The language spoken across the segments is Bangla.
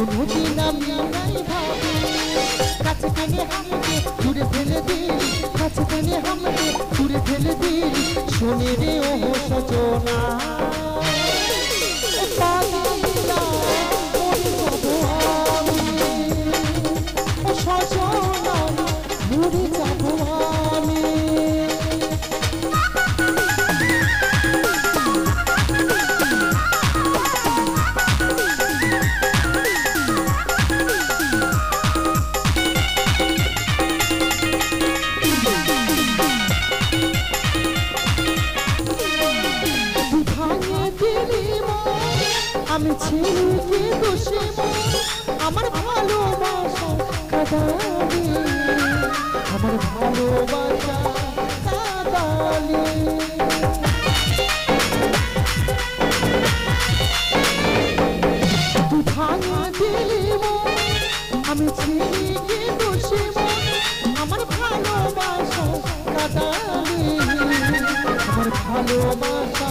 কোনদিন আমি নাই ভাবি কাছে টেনে আমাকে দূরে ফেলে দিলি কাছে টেনে আমাকে দূরে ফেলে দিলি শোনে রে ও সজনা পাগলা মরে যাবো আমি ও সজনা মরে যাবো আমি আমি ছেলেকে দোষে আমার ভালোবাসা কাদালি আমার ভালোবাসা কাদালি তুই ভাঙা দিলি আমি ছেলেকে দোষে আমার ভালোবাসা কাদালি আমার ভালোবাসা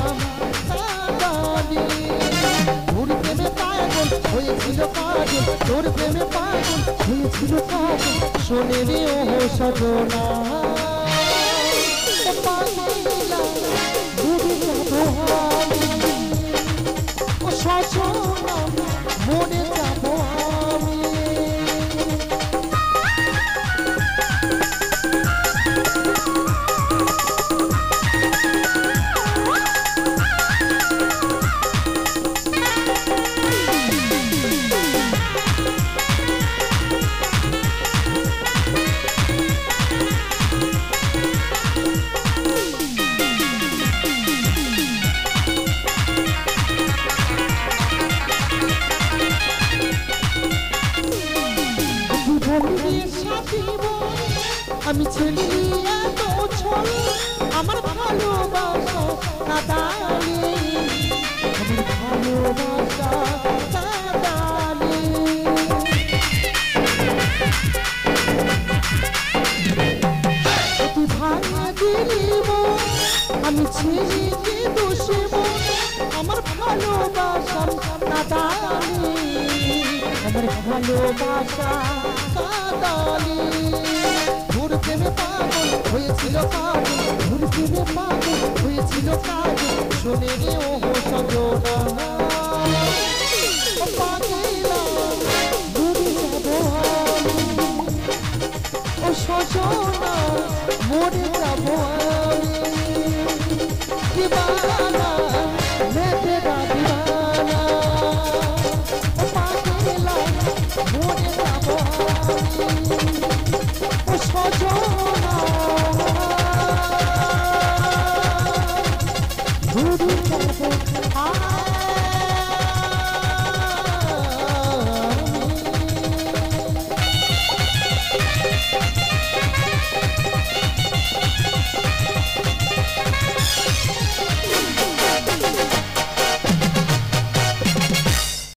কাদালি হয়েছিল পাগল তোর প্রেমে পাগল হয়েছিল পাগল শোনে রে ও সজনা পাগলা ডুবে যাবো আমি ও সজনা মরে যাবো আমি আমি ছেলে এত ছল আমার ভালোবাসা কাদালি আমার ভালোবাসা কাদালি তুই ভাঙা দিলি আমি ছেলেকে দোষে আমার ভালোবাসা কাদালি আমার ভালোবাসা কাদালি তোর প্রেমে পাগল হয়েছিল পাগল তোর প্রেমে পাগল হয়েছিল পাগল শোনে রে ও সজনা